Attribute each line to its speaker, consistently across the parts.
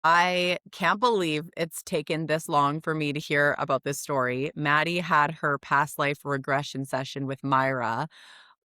Speaker 1: I can't believe it's taken this long for me to hear about this story. Maddie had her past life regression session with Myra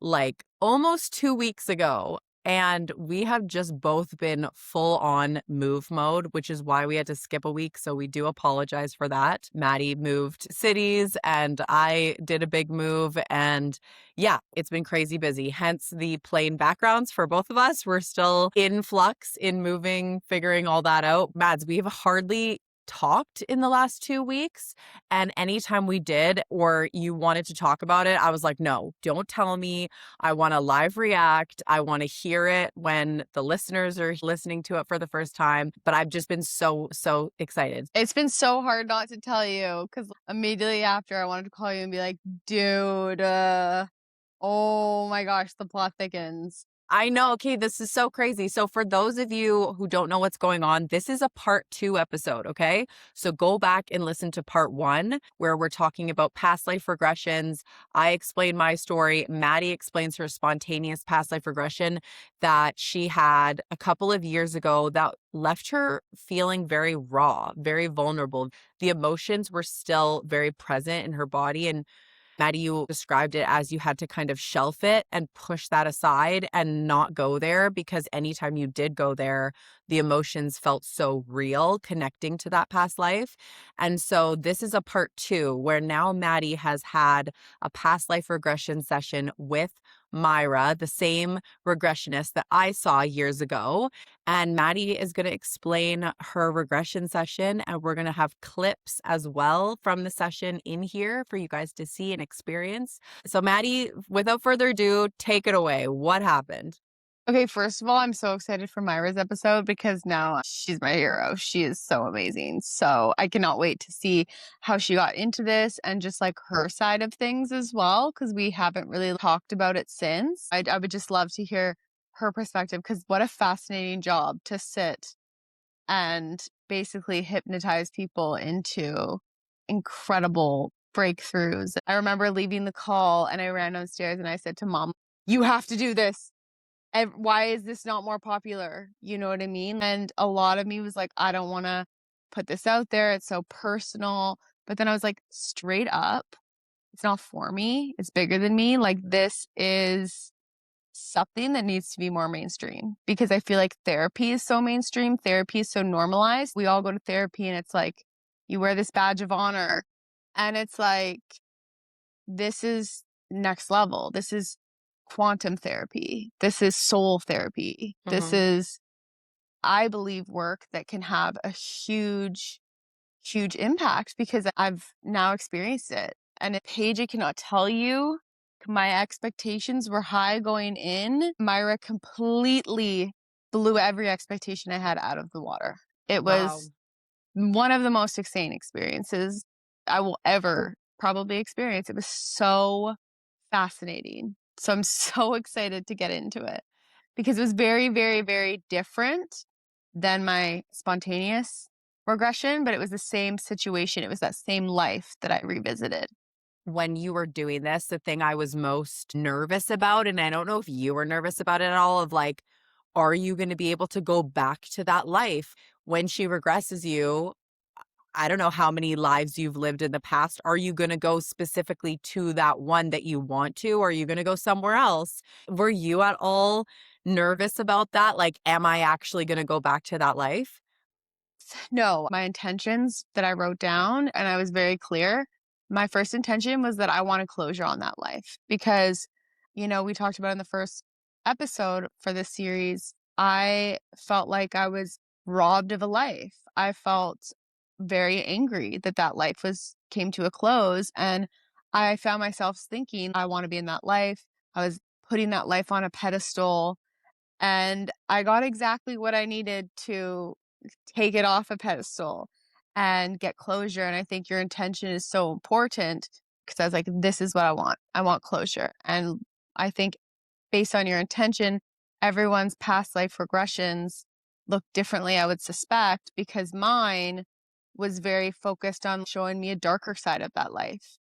Speaker 1: like almost 2 weeks ago. And we have just both been full on move mode, which is why we had to skip a week. So we do apologize for that. Maddie moved cities and I did a big move. And yeah, it's been crazy busy. Hence the plain backgrounds for both of us. We're still in flux in moving, figuring all that out. Mads, we have hardly talked in the last 2 weeks. And anytime we did, or you wanted to talk about it, I was like, no, don't tell me. I want to live react. I want to hear it when the listeners are listening to it for the first time. But I've just been so excited.
Speaker 2: It's been so hard not to tell you because immediately after I wanted to call you and be like, dude, oh my gosh, the plot thickens.
Speaker 1: I know. Okay, this is so crazy. So for those of you who don't know what's going on, this is a part 2 episode, okay? So go back and listen to part 1 where we're talking about past life regressions. I explain my story. Maddie explains her spontaneous past life regression that she had a couple of years ago that left her feeling very raw, very vulnerable. The emotions were still very present in her body, and Maddie, you described it as you had to kind of shelf it and push that aside and not go there because anytime you did go there, the emotions felt so real connecting to that past life. And so this is a part 2 where now Maddie has had a past life regression session with Mayra, the same regressionist that I saw years ago. And Maddie is going to explain her regression session, and we're going to have clips as well from the session in here for you guys to see and experience. So Maddie, without further ado, take it away. What happened?
Speaker 2: Okay, first of all, I'm so excited for Myra's episode because now she's my hero. She is so amazing. So I cannot wait to see how she got into this and just like her side of things as well, because we haven't really talked about it since. I would just love to hear her perspective because what a fascinating job to sit and basically hypnotize people into incredible breakthroughs. I remember leaving the call and I ran downstairs and I said to mom, you have to do this. Why is this not more popular? You know what I mean? And a lot of me was like, I don't want to put this out there. It's so personal. But then I was like, straight up, it's not for me. It's bigger than me. Like, this is something that needs to be more mainstream because I feel like therapy is so mainstream. Therapy is so normalized. We all go to therapy and it's like, you wear this badge of honor. And it's like, this is next level. This is quantum therapy. This is soul therapy. This is, I believe, work that can have a huge impact because I've now experienced it. And Paige, I cannot tell you, my expectations were high going in. Myra completely blew every expectation I had out of the water. It was one of the most insane experiences I will ever probably experience. It was so fascinating. So I'm so excited to get into it because it was very, very, very different than my spontaneous regression, but it was the same situation. It was that same life that I revisited.
Speaker 1: When you were doing this, the thing I was most nervous about, and I don't know if you were nervous about it at all, of like, are you going to be able to go back to that life when she regresses you? I don't know how many lives you've lived in the past. Are you going to go specifically to that one that you want to? Or are you going to go somewhere else? Were you at all nervous about that? Like, am I actually going to go back to that life?
Speaker 2: No, my intentions that I wrote down, and I was very clear. My first intention was that I wanted closure on that life because, we talked about in the first episode for this series, I felt like I was robbed of a life. I felt very angry that that life came to a close, and I found myself thinking, I want to be in that life. I was putting that life on a pedestal, and I got exactly what I needed to take it off a pedestal and get closure. And I think your intention is so important because I was like, this is what I want. I want closure. And I think based on your intention, everyone's past life regressions look differently, I would suspect, because mine was very focused on showing me a darker side of that life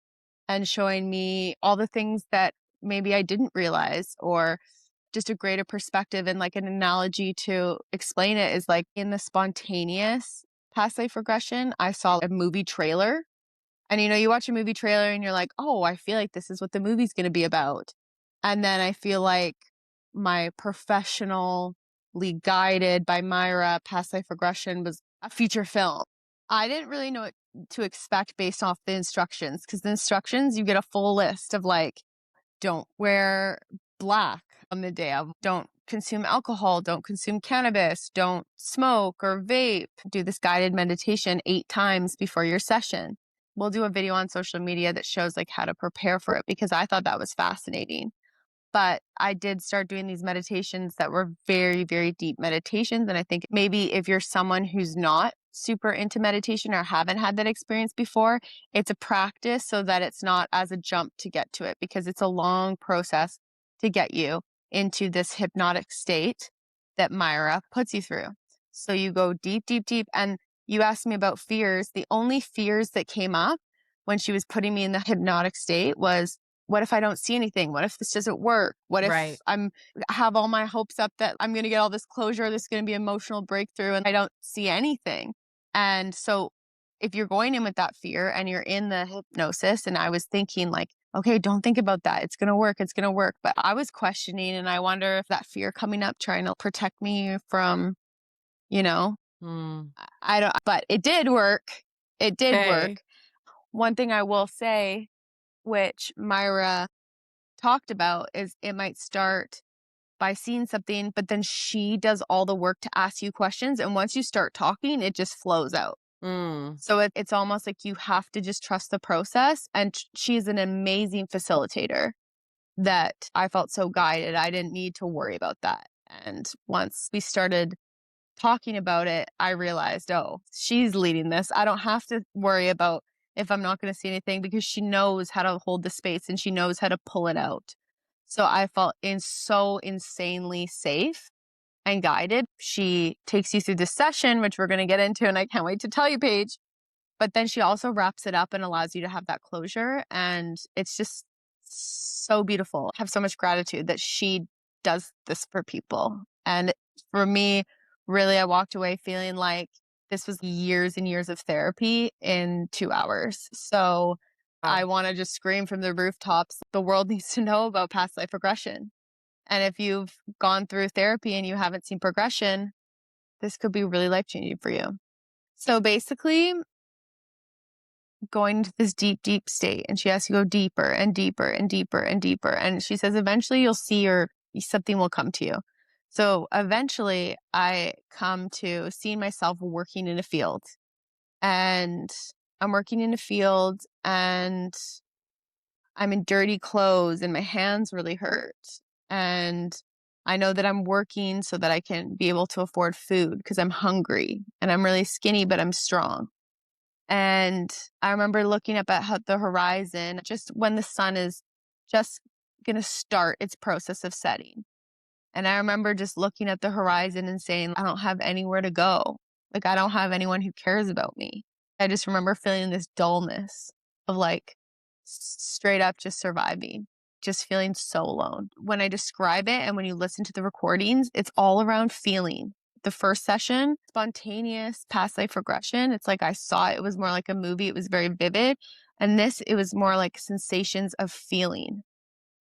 Speaker 2: and showing me all the things that maybe I didn't realize or just a greater perspective, and like an analogy to explain it is like in the spontaneous past life regression, I saw a movie trailer. And you watch a movie trailer and you're like, oh, I feel like this is what the movie's going to be about. And then I feel like my professionally guided by Mayra past life regression was a feature film. I didn't really know what to expect based off the instructions, because the instructions, you get a full list of like, don't wear black on the day of, don't consume alcohol, don't consume cannabis, don't smoke or vape, do this guided meditation 8 times before your session. We'll do a video on social media that shows like how to prepare for it, because I thought that was fascinating. But I did start doing these meditations that were very, very deep meditations. And I think maybe if you're someone who's not super into meditation or haven't had that experience before, it's a practice so that it's not as a jump to get to it, because it's a long process to get you into this hypnotic state that Mayra puts you through. So you go deep, deep, deep. And you asked me about fears. The only fears that came up when she was putting me in the hypnotic state was, what if I don't see anything? What if this doesn't work? What if
Speaker 1: Right.
Speaker 2: I have all my hopes up that I'm going to get all this closure, this is going to be emotional breakthrough, and I don't see anything? And so if you're going in with that fear and you're in the hypnosis, and I was thinking like, okay, don't think about that. It's going to work. It's going to work. But I was questioning, and I wonder if that fear coming up, trying to protect me from, you know,
Speaker 1: Mm.
Speaker 2: I don't, but it did work. It did work.
Speaker 1: Okay.
Speaker 2: One thing I will say, which Mayra talked about, is it might start by seeing something, but then she does all the work to ask you questions. And once you start talking, it just flows out.
Speaker 1: Mm.
Speaker 2: So it's almost like you have to just trust the process. And she's an amazing facilitator that I felt so guided. I didn't need to worry about that. And once we started talking about it, I realized, oh, she's leading this. I don't have to worry about if I'm not going to see anything, because she knows how to hold the space and she knows how to pull it out. So I felt so insanely safe and guided. She takes you through the session, which we're going to get into, and I can't wait to tell you, Paige. But then she also wraps it up and allows you to have that closure. And it's just so beautiful. I have so much gratitude that she does this for people. And for me, really, I walked away feeling like this was years and years of therapy in 2 hours. So I
Speaker 1: Wow.
Speaker 2: want to just scream from the rooftops, the world needs to know about past life regression. And if you've gone through therapy and you haven't seen progression, this could be really life-changing for you. So basically, going into this deep, deep state, and she has to go deeper and deeper and deeper and deeper. And she says, eventually you'll see, or something will come to you. So eventually I come to seeing myself working in a field, and I'm working in a field and I'm in dirty clothes and my hands really hurt. And I know that I'm working so that I can be able to afford food, because I'm hungry and I'm really skinny, but I'm strong. And I remember looking up at the horizon just when the sun is just going to start its process of setting. And I remember just looking at the horizon and saying, I don't have anywhere to go. Like, I don't have anyone who cares about me. I just remember feeling this dullness of like straight up just surviving, just feeling so alone. When I describe it and when you listen to the recordings, it's all around feeling. The first session, spontaneous past life regression, it's like I saw it. It was more like a movie. It was very vivid. And this, it was more like sensations of feeling.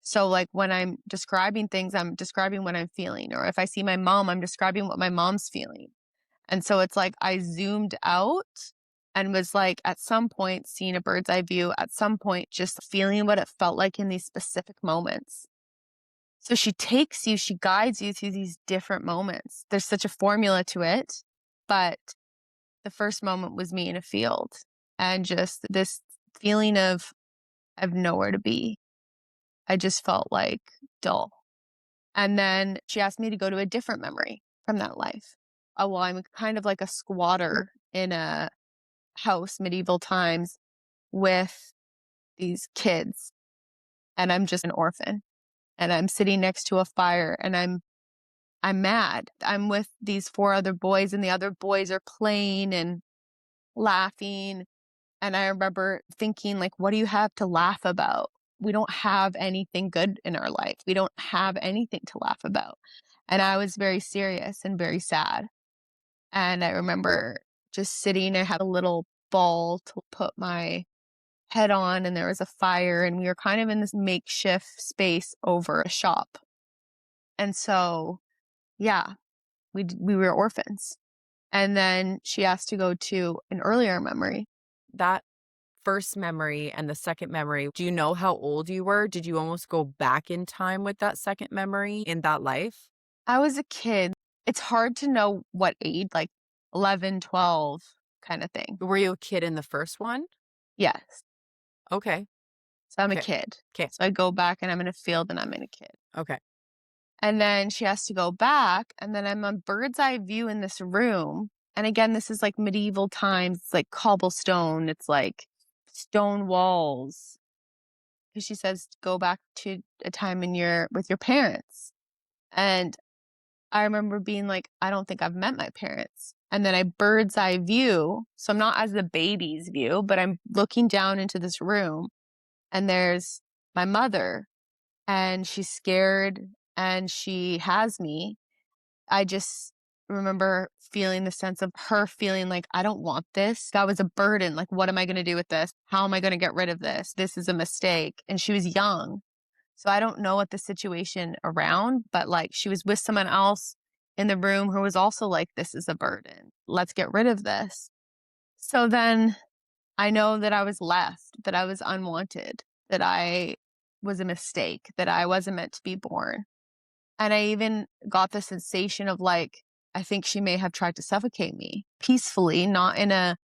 Speaker 2: So like when I'm describing things, I'm describing what I'm feeling. Or if I see my mom, I'm describing what my mom's feeling. And so it's like I zoomed out and was like at some point seeing a bird's eye view, at some point just feeling what it felt like in these specific moments. So she takes you, she guides you through these different moments. There's such a formula to it, but the first moment was me in a field and just this feeling of I have nowhere to be. I just felt like dull. And then she asked me to go to a different memory from that life. Oh, well, I'm kind of like a squatter in a house, medieval times, with these kids, and I'm just an orphan. And I'm sitting next to a fire, and I'm mad. I'm with these 4 other boys, and the other boys are playing and laughing. And I remember thinking, like, what do you have to laugh about? we don't have anything good in our life. We don't have anything to laugh about. And I was very serious and very sad. And I remember just sitting, I had a little ball to put my head on, and there was a fire, and we were kind of in this makeshift space over a shop. And so, yeah, we were orphans. And then she asked to go to an earlier memory.
Speaker 1: That first memory and the second memory, do you know how old you were? Did you almost go back in time with that second memory in that life?
Speaker 2: I was a kid. It's hard to know what age, like 11, 12 kind of thing.
Speaker 1: Were you a kid in the first one?
Speaker 2: Yes.
Speaker 1: Okay.
Speaker 2: So I'm a
Speaker 1: Okay.
Speaker 2: kid.
Speaker 1: Okay.
Speaker 2: So I go back and I'm in a field and I'm in a kid.
Speaker 1: Okay.
Speaker 2: And then she has to go back, and then I'm on bird's eye view in this room. And again, this is like medieval times. It's like cobblestone. It's like stone walls. Because she says, go back to a time with your parents. And I remember being like, I don't think I've met my parents. And then I bird's eye view. So I'm not as the baby's view, but I'm looking down into this room, and there's my mother, and she's scared and she has me. I just remember feeling the sense of her feeling like, I don't want this. That was a burden. Like, what am I going to do with this? How am I going to get rid of this? This is a mistake. And she was young. So I don't know what the situation around, but like she was with someone else in the room who was also like, this is a burden. Let's get rid of this. So then I know that I was left, that I was unwanted, that I was a mistake, that I wasn't meant to be born. And I even got the sensation of like, I think she may have tried to suffocate me peacefully, not in a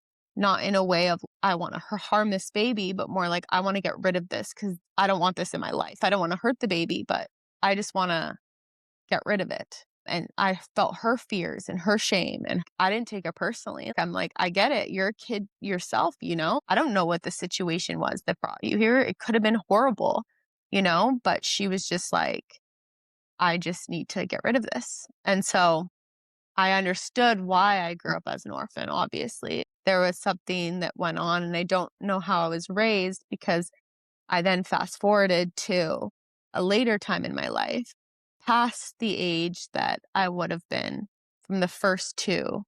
Speaker 2: way of I want to harm this baby, but more like I want to get rid of this because I don't want this in my life. I don't want to hurt the baby, but I just want to get rid of it. And I felt her fears and her shame, and I didn't take it personally. I'm like, I get it. You're a kid yourself, you know? I don't know what the situation was that brought you here. It could have been horrible, you know? But she was just like, I just need to get rid of this. And so I understood why I grew up as an orphan, obviously. There was something that went on, and I don't know how I was raised because I then fast forwarded to a later time in my life, past the age that I would have been from the first two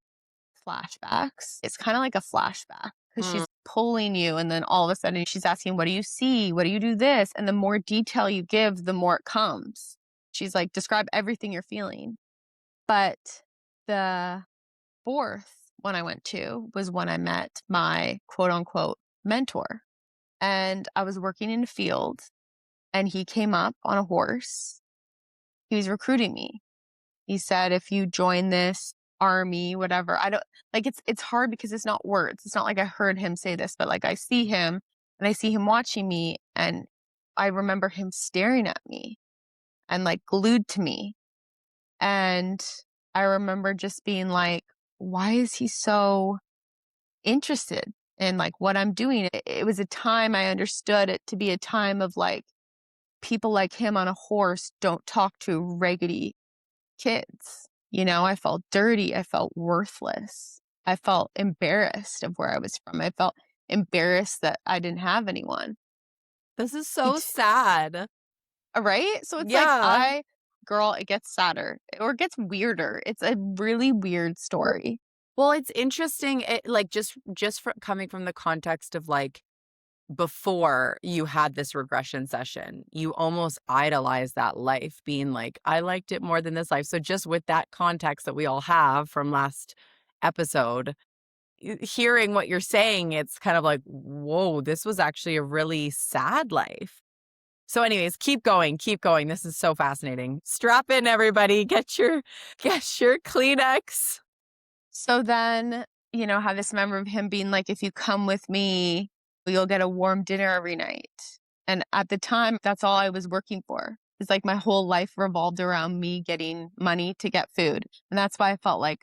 Speaker 2: flashbacks. It's kind of like a flashback because she's pulling you, and then all of a sudden she's asking, what do you see? What do you do this? And the more detail you give, the more it comes. She's like, describe everything you're feeling. But the fourth one I went to was when I met my quote unquote mentor. And I was working in a field, and he came up on a horse. He was recruiting me. He said, if you join this army, whatever, I don't like it's hard because it's not words. It's not like I heard him say this, but like I see him and I see him watching me, and I remember him staring at me and like glued to me. And I remember just being like, why is he so interested in like what I'm doing? It was a time I understood it to be a time of like, people like him on a horse don't talk to raggedy kids. You know, I felt dirty. I felt worthless. I felt embarrassed of where I was from. I felt embarrassed that I didn't have anyone.
Speaker 1: This is
Speaker 2: He
Speaker 1: so
Speaker 2: t-
Speaker 1: sad.
Speaker 2: right? So it's like
Speaker 1: Yeah.
Speaker 2: girl, it gets sadder or it gets weirder. It's a really weird story.
Speaker 1: Well, it's interesting, like just coming from the context of like before you had this regression session, you almost idolized that life, being like, I liked it more than this life. So just with that context that we all have from last episode, hearing what you're saying, it's kind of like, whoa, this was actually a really sad life. So anyways, keep going, keep going. This is so fascinating. Strap in, everybody. Get your Kleenex.
Speaker 2: So then, have this memory of him being like, if you come with me, you'll get a warm dinner every night. And at the time, that's all I was working for. It's like my whole life revolved around me getting money to get food. And that's why I felt like,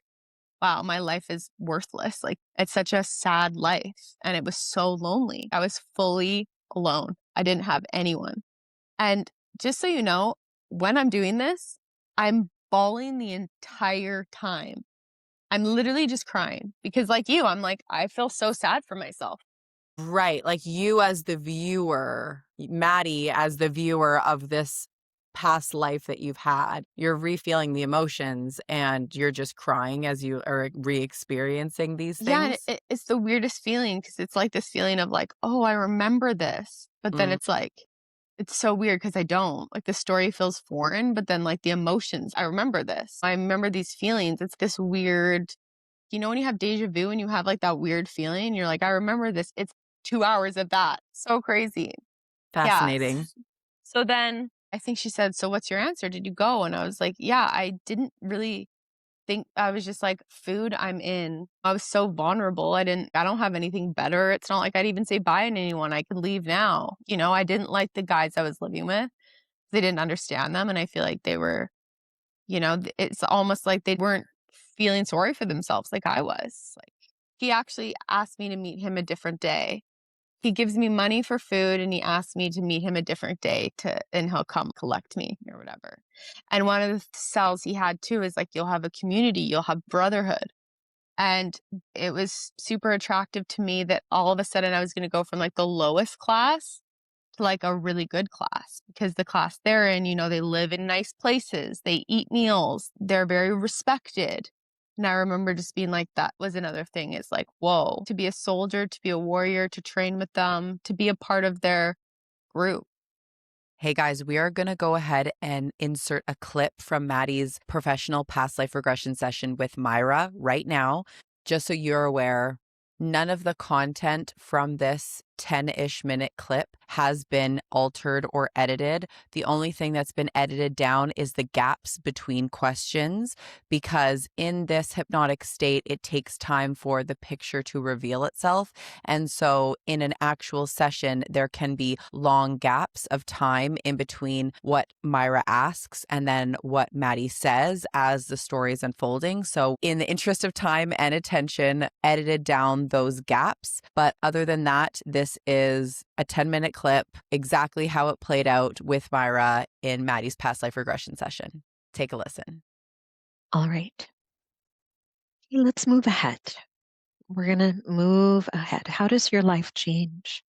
Speaker 2: wow, my life is worthless. Like, it's such a sad life. And it was so lonely. I was fully alone. I didn't have anyone. And just so you know, when I'm doing this, I'm bawling the entire time. I'm literally just crying because like you, I'm like, I feel so sad for myself.
Speaker 1: Right, like you as the viewer, Maddie as the viewer of this past life that you've had, you're re-feeling the emotions and you're just crying as you are re-experiencing these
Speaker 2: Yeah, and
Speaker 1: things?
Speaker 2: it's the weirdest feeling because it's like this feeling of like, "Oh, I remember this." But then
Speaker 1: Mm,
Speaker 2: it's like it's so weird because I don't. Like, the story feels foreign, but then, like, the emotions, I remember this. I remember these feelings. It's this weird, when you have deja vu and you have, like, that weird feeling, you're like, "I remember this." It's 2 hours of that. So crazy. Yeah.
Speaker 1: fascinating.
Speaker 2: So then I think she said, "So what's your answer? Did you go?" And I was like, "Yeah, I didn't really think." I was just like, "Food, I'm in." I was so vulnerable. I don't have anything better. It's not like I'd even say bye to anyone. I could leave now. I didn't like the guys I was living with. They didn't understand them, and I feel like they were, it's almost like they weren't feeling sorry for themselves like I was. Like, he actually asked me to meet him a different day. He gives me money for food and he asked me to meet him a different day and he'll come collect me or whatever. And one of the cells he had too is like, you'll have a community, you'll have brotherhood. And it was super attractive to me that all of a sudden I was going to go from like the lowest class to like a really good class, because the class they're in, they live in nice places, they eat meals, they're very respected. And I remember just being like, that was another thing, is like, whoa, to be a soldier, to be a warrior, to train with them, to be a part of their group.
Speaker 1: Hey guys, we are going to go ahead and insert a clip from Maddie's professional past life regression session with Mayra right now, just so you're aware. None of the content from this 10-ish minute clip has been altered or edited. The only thing that's been edited down is the gaps between questions, because in this hypnotic state, it takes time for the picture to reveal itself. And so in an actual session, there can be long gaps of time in between what Mayra asks and then what Maddie says as the story is unfolding. So in the interest of time and attention, edited down those gaps. But other than that, this is a 10-minute clip, exactly how it played out with Mayra in Maddie's past life regression session. Take a listen.
Speaker 3: All right. Let's move ahead. We're going to move ahead. How does your life change?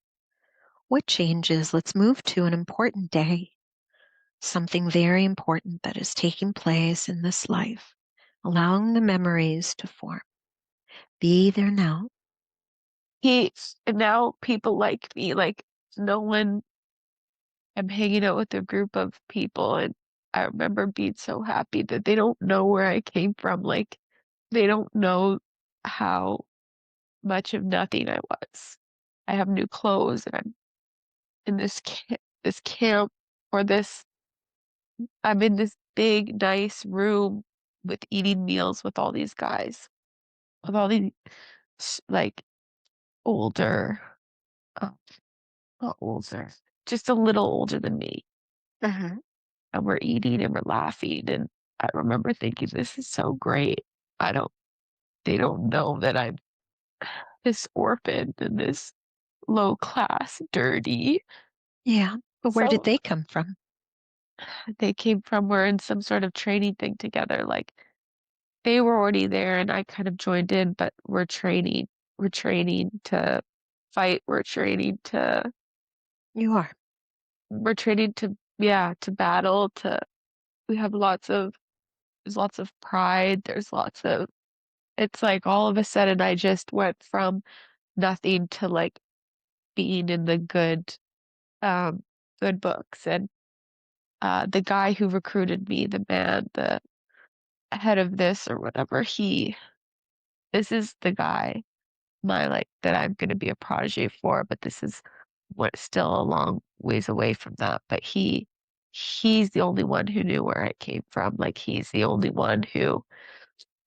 Speaker 3: What changes? Let's move to an important day, something very important that is taking place in this life, allowing the memories to form. Be there now.
Speaker 4: And now people like me, like no one, I'm hanging out with a group of people and I remember being so happy that they don't know where I came from. Like they don't know how much of nothing I was. I have new clothes and I'm in this camp or this, I'm in this big, nice room with eating meals with all these guys, with all these like older, uh, not older, just a little older than me.
Speaker 3: Mhm.
Speaker 4: And we're eating and we're laughing. And I remember thinking, this is so great. I don't, they don't know that I'm this orphan and this low class, dirty.
Speaker 3: Yeah. But where did
Speaker 4: So
Speaker 3: they come from?
Speaker 4: they came from, we're in some sort of training thing together. Like they were already there and I kind of joined in, but we're training. We're training to fight.
Speaker 3: You are.
Speaker 4: We're training to, yeah, to battle, we have there's lots of pride. It's like all of a sudden I just went from nothing to like being in the um, good books. And the guy who recruited me, the head of this or whatever, this is the guy, that I'm going to be a protege for, but this is what still a long ways away from that. But he's the only one who knew where I came from. Like he's the only one he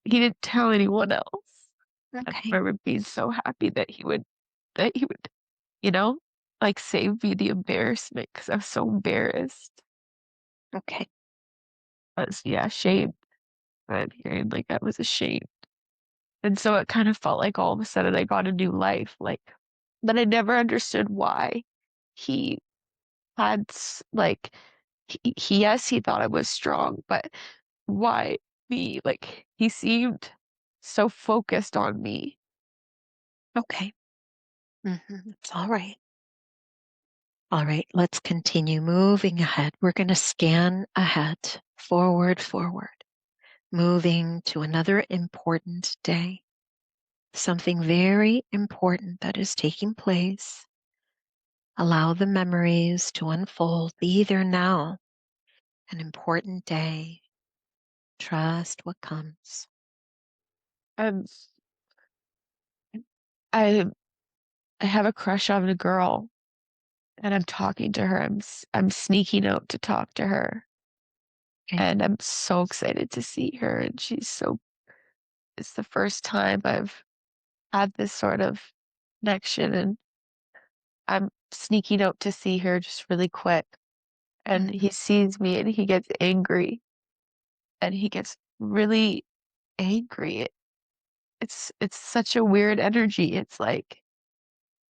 Speaker 4: didn't tell anyone else. I
Speaker 3: Okay.
Speaker 4: remember being so happy that he would, you know, like save me the embarrassment because I was so embarrassed.
Speaker 3: Okay.
Speaker 4: I was, yeah, ashamed. I'm hearing like I was ashamed. And so it kind of felt like all of a sudden I got a new life, like, but I never understood why he like, yes, he thought I was strong, but why me? Like, he seemed so focused on me.
Speaker 3: Okay. It's all right. All right, let's continue moving ahead. We're going to scan ahead, forward, moving to another important day. Something very important that is taking place. Allow the memories to unfold. Be there now. An important day. Trust what comes.
Speaker 4: I'm I I have a crush on a girl and I'm talking to her. I'm sneaking out to talk to her.
Speaker 3: Okay.
Speaker 4: And I'm so excited to see her and it's the first time I've had this sort of connection and I'm sneaking out to see her just really quick. And he sees me and he gets angry and he gets really angry. It's such a weird energy. It's like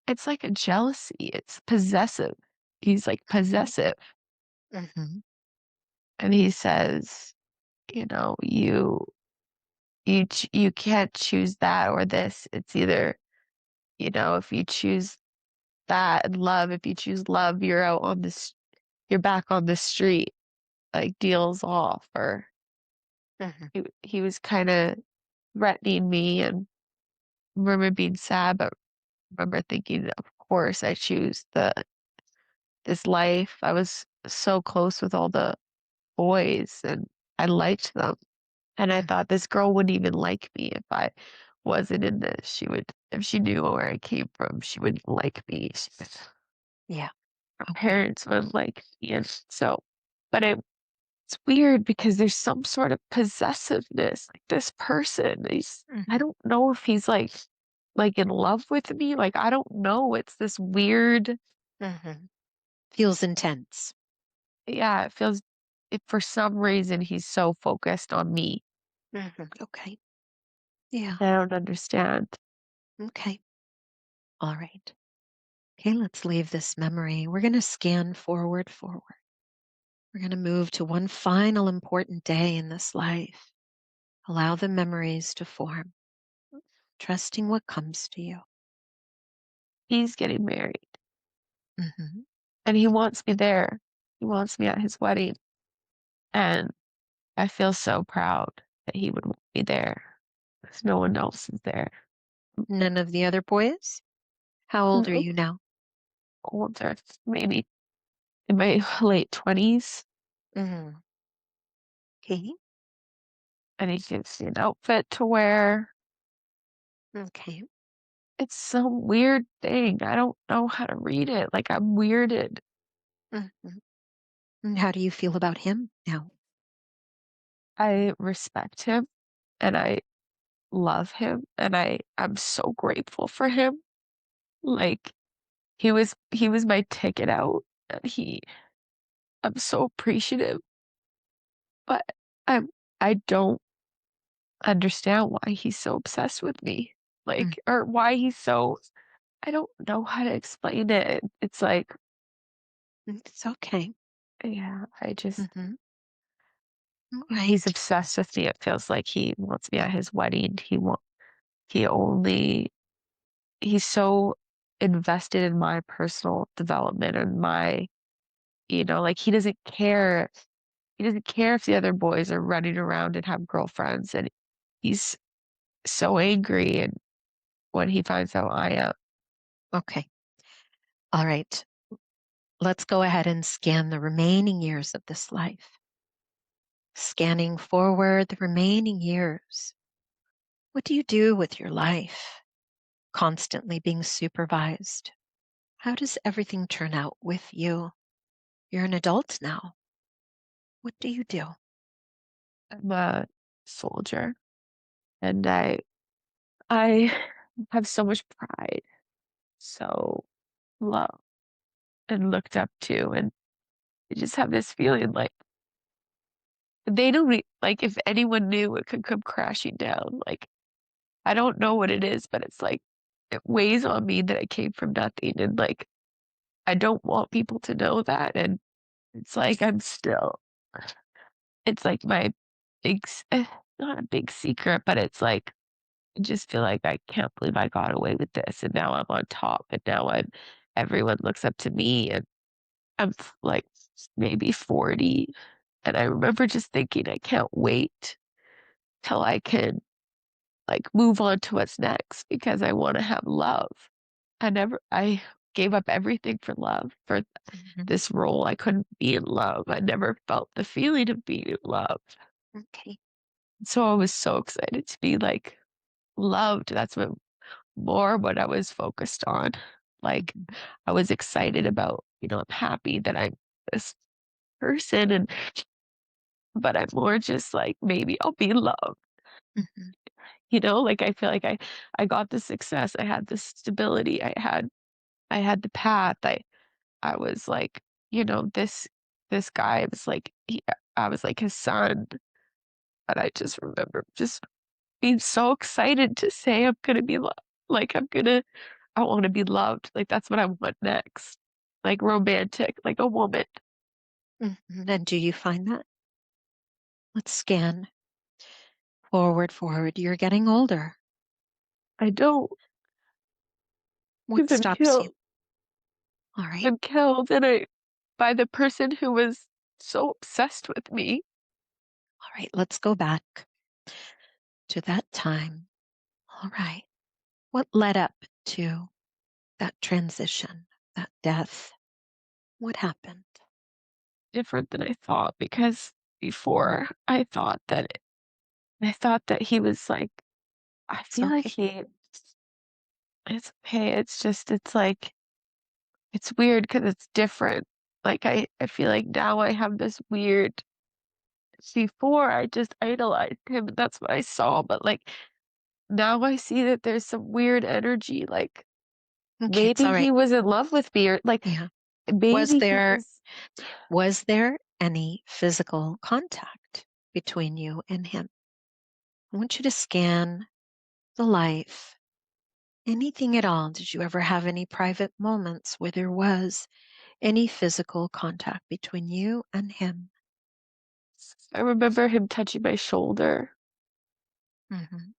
Speaker 4: a jealousy. It's possessive. He's like possessive.
Speaker 3: Mm-hmm.
Speaker 4: And he says, you know, you can't choose that or this. It's either, you know, if you choose that and love, if you choose love, you're out on this, you're back on the street, like deals off. Or
Speaker 3: Mm-hmm.
Speaker 4: he was kind of threatening me and remember being sad, but remember thinking, of course, I choose this life. I was so close with all the boys and I liked them. And I thought this girl wouldn't even like me if I wasn't in this. She would, if she knew where I came from, she wouldn't like me.
Speaker 3: Yeah.
Speaker 4: Her
Speaker 3: Okay.
Speaker 4: parents wouldn't like me. And so, but it's weird because there's some sort of possessiveness. Like this person, I
Speaker 3: Mm-hmm.
Speaker 4: don't know if he's like in love with me. Like, I don't know. It's this weird,
Speaker 3: Mm-hmm. Feels intense.
Speaker 4: yeah, it feels, for some reason, he's so focused on me.
Speaker 3: Mm-hmm. Okay. Yeah.
Speaker 4: I don't understand.
Speaker 3: Okay. All right. Okay, let's leave this memory. We're going to scan forward. We're going to move to one final important day in this life. Allow the memories to form, trusting what comes to you.
Speaker 4: He's getting married
Speaker 3: Mm-hmm.
Speaker 4: and he wants me there. He wants me at his wedding. And I feel so proud that he would want me there because no one else is there.
Speaker 3: None of the other boys? How old are
Speaker 4: No,
Speaker 3: you now?
Speaker 4: older, maybe in my late 20s.
Speaker 3: Mm-hmm. Okay.
Speaker 4: And he gives me an outfit to wear.
Speaker 3: Okay.
Speaker 4: It's some weird thing. I don't know how to read it. Like I'm weirded.
Speaker 3: Mm-hmm. And how do you feel about him now?
Speaker 4: I respect him and I love him and I'm so grateful for him. Like he was my ticket out. And I'm so appreciative, but I'm I don't understand why he's so obsessed with me.
Speaker 3: Mm,
Speaker 4: Like or why he's so I don't know how to explain it. It's like,
Speaker 3: it's okay.
Speaker 4: yeah, I just
Speaker 3: Mm-hmm.
Speaker 4: he's
Speaker 3: Right.
Speaker 4: obsessed with me. It feels like he wants me at his wedding. He only he's so invested in my personal development and my, you know, like he doesn't care. He doesn't care if the other boys are running around and have girlfriends and he's so angry and when he finds out I am.
Speaker 3: Okay. All right. Let's go ahead and scan the remaining years of this life. Scanning forward the remaining years. What do you do with your life? Constantly being supervised. How does everything turn out with you? You're an adult now. What do you do?
Speaker 4: I'm a soldier and I have so much pride, so loved and looked up to and I just have this feeling like they don't like if anyone knew it could come crashing down. Like I don't know what it is, but it's like it weighs on me that I came from nothing and like I don't want people to know that and it's like I'm still it's like my not a big secret, but it's like I just feel like I can't believe I got away with this, and now I'm on top, and now everyone looks up to me, and I'm like maybe 40, and I remember just thinking I can't wait till I can like move on to what's next because I want to have love. I gave up everything for love, for this role. I couldn't be in love. I never felt the feeling of being in love.
Speaker 3: Okay.
Speaker 4: So I was so excited to be like loved. That's what I was focused on. Like I was excited about, I'm happy that I'm this person, but I'm more just like maybe I'll be loved.
Speaker 3: Mhm.
Speaker 4: Like I feel like I got the success, I had the stability, I had the path. I was like, this guy was like I was like his son. But I just remember just being so excited to say I'm gonna be loved. Like I want to be loved. Like that's what I want next. Like romantic, like a woman.
Speaker 3: Mhm. And do you find that? Let's scan forward, forward. You're getting older.
Speaker 4: I don't,
Speaker 3: What
Speaker 4: because I'm
Speaker 3: stops you?
Speaker 4: killed.
Speaker 3: All right.
Speaker 4: I'm killed, and I by the person who was so obsessed with me.
Speaker 3: All right. Let's go back to that time. All right. What led up to that transition, that death? What happened?
Speaker 4: Different than I thought, because before I thought that he was like, I
Speaker 3: It's
Speaker 4: feel like
Speaker 3: okay.
Speaker 4: it's okay. It's like, it's weird because it's different. Like I feel like now I have this weird, before I just idolized him. And that's what I saw. But like now I see that there's some weird energy. Like
Speaker 3: Okay. It's
Speaker 4: maybe
Speaker 3: all right.
Speaker 4: he was in love with me, or like
Speaker 3: Yeah. Was
Speaker 4: maybe he
Speaker 3: there
Speaker 4: was.
Speaker 3: was there any physical contact between you and him? I want you to scan the life. Anything at all? Did you ever have any private moments where there was any physical contact between you and him?
Speaker 4: I remember him touching my shoulder,
Speaker 3: Hmm.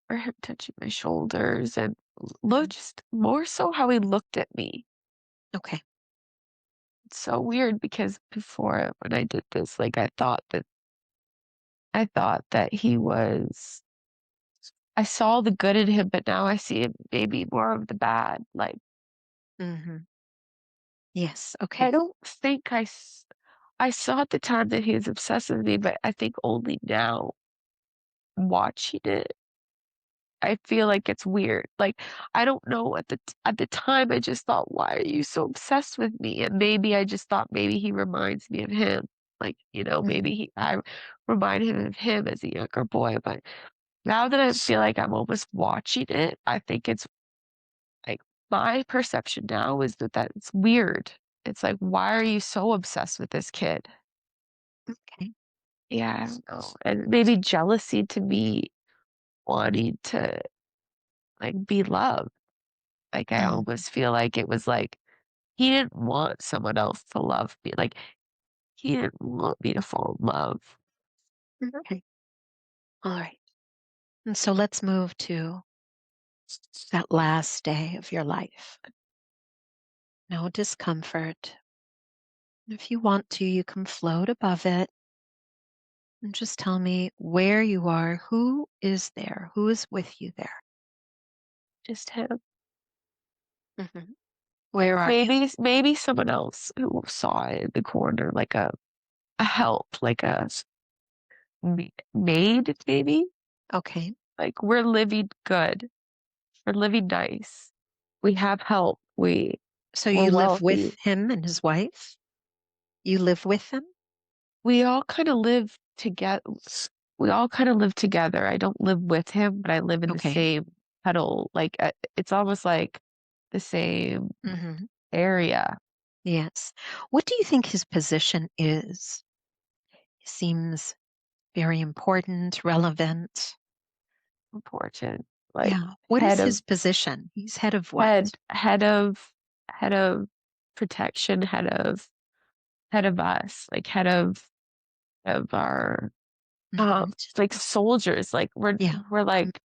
Speaker 4: or him touching my shoulders, and look,
Speaker 3: Hmm.
Speaker 4: just more so how he looked at me.
Speaker 3: Okay.
Speaker 4: It's so weird because before, when I did this, like I thought that he was. I saw the good in him, but now I see maybe more of the bad. Like
Speaker 3: Hmm. Yes.
Speaker 4: I
Speaker 3: Okay.
Speaker 4: don't think I saw at the time that he was obsessed with me, but I think only now watching it, I feel like it's weird. Like I don't know, at the time I just thought, why are you so obsessed with me? And maybe I just thought maybe he reminds me of him. Like, maybe
Speaker 3: Hmm.
Speaker 4: I remind him of him as a younger boy. But now that I feel like I'm almost watching it, I think it's like my perception now is that it's weird. It's like, why are you so obsessed with this kid?
Speaker 3: Okay.
Speaker 4: Yeah, I don't know. And maybe jealousy to me wanting to like be loved. Like I
Speaker 3: Mm.
Speaker 4: almost feel like it was like he didn't want someone else to love me. Like he didn't want me to fall in love.
Speaker 3: Okay. All right. And so let's move to that last day of your life. No discomfort. If you want to, you can float above it and just tell me where you are. Who is there? Who is with you there?
Speaker 4: Just him.
Speaker 3: Hmm. Where are you?
Speaker 4: Maybe someone else who saw it in the corner, like a help, like maid, maybe.
Speaker 3: Okay.
Speaker 4: Like we're living good. We're living nice. We have help.
Speaker 3: So
Speaker 4: We're
Speaker 3: you live
Speaker 4: wealthy.
Speaker 3: with him and his wife? You live with them?
Speaker 4: We all kind of live together. We all kind of live together. I don't live with him, but I live in the
Speaker 3: Okay.
Speaker 4: same puddle. Like it's almost like the same
Speaker 3: Hmm.
Speaker 4: area.
Speaker 3: Yes. What do you think his position is? He seems very important, relevant.
Speaker 4: Important. Like
Speaker 3: Yeah. What
Speaker 4: head
Speaker 3: is
Speaker 4: of
Speaker 3: his position? He's head of what?
Speaker 4: head head of head of protection, head of us, like head of our
Speaker 3: Mhm.
Speaker 4: like soldiers, like
Speaker 3: Yeah.
Speaker 4: we're
Speaker 3: Mm,
Speaker 4: like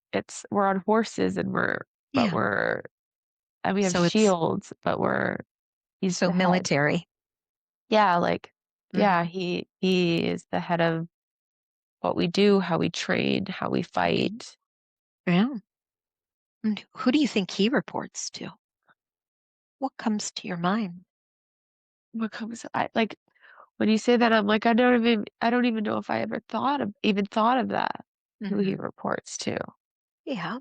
Speaker 4: we're on horses and but
Speaker 3: yeah.
Speaker 4: we're and we have
Speaker 3: So it's
Speaker 4: shields, but he's
Speaker 3: so
Speaker 4: the head.
Speaker 3: military.
Speaker 4: Yeah, like yeah,
Speaker 3: Mhm.
Speaker 4: he is the head of what we do, how we train, how we
Speaker 3: Okay.
Speaker 4: fight.
Speaker 3: Yeah. And who do you think he reports to? What comes to your mind?
Speaker 4: What comes I like when you say that I'm like I don't even know if I ever thought of that, who he
Speaker 3: Mhm.
Speaker 4: reports to.
Speaker 3: Yeah.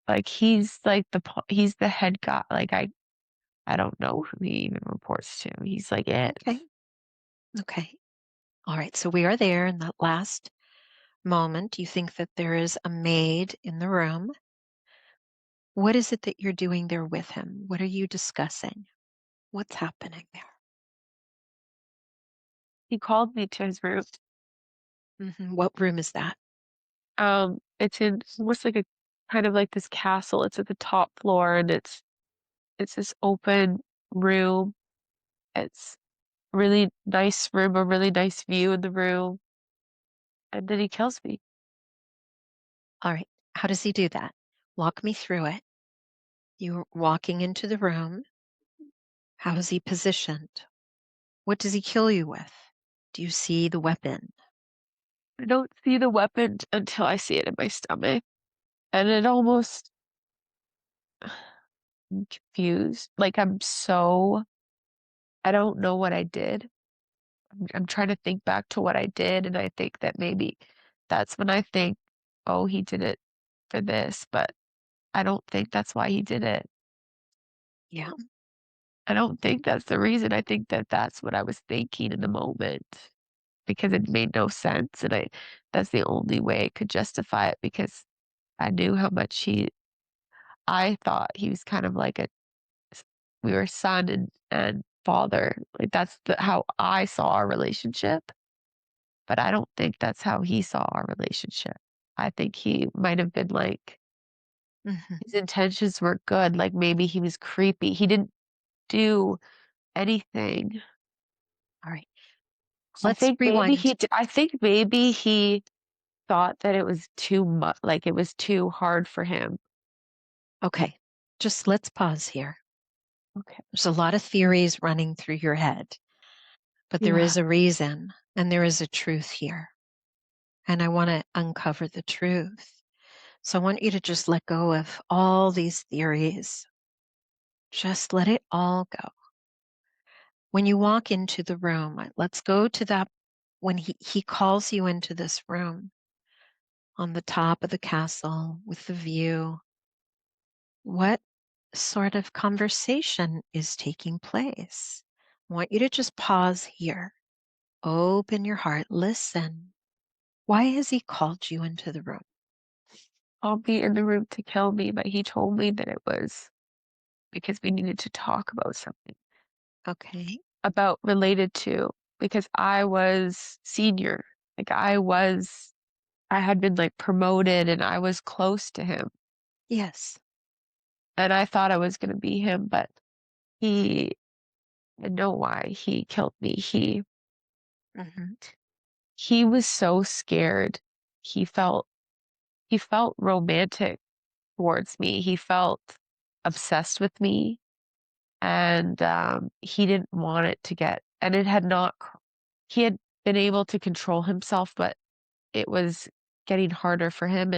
Speaker 4: Like he's the head guy. Like I don't know who he even reports to. He's like it.
Speaker 3: Okay. Okay. All right. So we are there in that last moment. You think that there is a maid in the room. What is it that you're doing there with him? What are you discussing? What's happening there?
Speaker 4: He called me to his room.
Speaker 3: What room is that?
Speaker 4: It's in almost like a kind of like this castle. It's at the top floor and it's this open room. It's really nice room, a really nice view in the room. And then he kills me.
Speaker 3: All right. How does he do that? Walk me through it. You're walking into the room. How is he positioned? What does he kill you with? Do you see the weapon?
Speaker 4: I don't see the weapon until I see it in my stomach. And it almost I'm confused. Like I don't know what I did. I'm trying to think back to what I did, and I think that maybe that's when I think, oh, he did it for this, but I don't think that's why he did it.
Speaker 3: Yeah.
Speaker 4: I don't think that's the reason. I think that that's what I was thinking in the moment because it made no sense, and that's the only way I could justify it because I knew how much I thought he was kind of like we were son and father. Like that's how I saw our relationship. But I don't think that's how he saw our relationship. I think he might have been like
Speaker 3: Mhm.
Speaker 4: his intentions were good, like maybe he was creepy. He didn't do anything.
Speaker 3: All right. Let's rewind.
Speaker 4: I think maybe he thought that it was too much, like it was too hard for him.
Speaker 3: Okay. Just let's pause here.
Speaker 4: Okay.
Speaker 3: There's a lot of theories running through your head, but there
Speaker 4: Yeah.
Speaker 3: is a reason and there is a truth here. And I want to uncover the truth. So I want you to just let go of all these theories. Just let it all go. When you walk into the room, let's go to that when he calls you into this room on the top of the castle with the view. What sort of conversation is taking place? I want you to just pause here. Open your heart. Listen. Why has he called you into the room?
Speaker 4: I'll be in the room to kill me, but he told me that it was because we needed to talk about something
Speaker 3: Okay.
Speaker 4: about related to because I was senior. Like I had been like promoted and I was close to him.
Speaker 3: Yes.
Speaker 4: And I thought I was gonna be him, but he I know why he killed me.
Speaker 3: Hmm.
Speaker 4: He was so scared. He felt he felt romantic towards me. He felt obsessed with me. And he didn't want it to get and it had not he had been able to control himself, but it was getting harder for him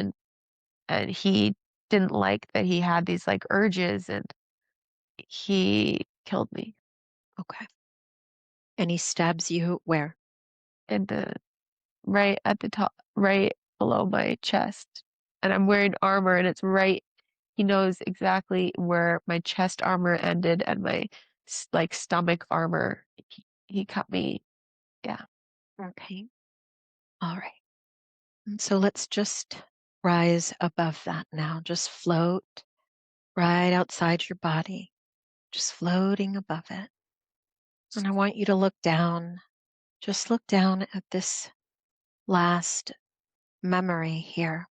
Speaker 4: and he didn't like that he had these like urges and he killed me
Speaker 3: Okay. And he stabs you where?
Speaker 4: in the right at the top right below my chest and I'm wearing armor and it's right he knows exactly where my chest armor ended and my like stomach armor he cut me yeah.
Speaker 3: Okay. All right. And so let's just rise above that now. Just float right outside your body, just floating above it. And I want you to look down, just look down at this last memory here.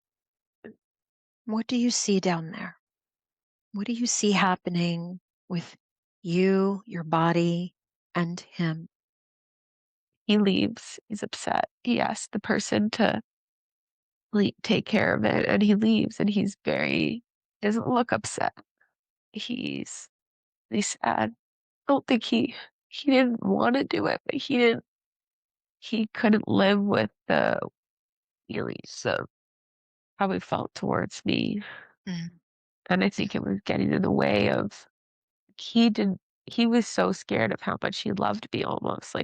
Speaker 3: What do you see down there? What do you see happening with you, your body, and him?
Speaker 4: He leaves. He's upset. He asked the person to take care of it, and he leaves, and doesn't look upset. He's sad. I don't think he didn't want to do it, but he couldn't live with the feelings of how he felt towards me.
Speaker 3: Mm.
Speaker 4: And I think it was getting in the way of he didn't he was so scared of how much he loved me almost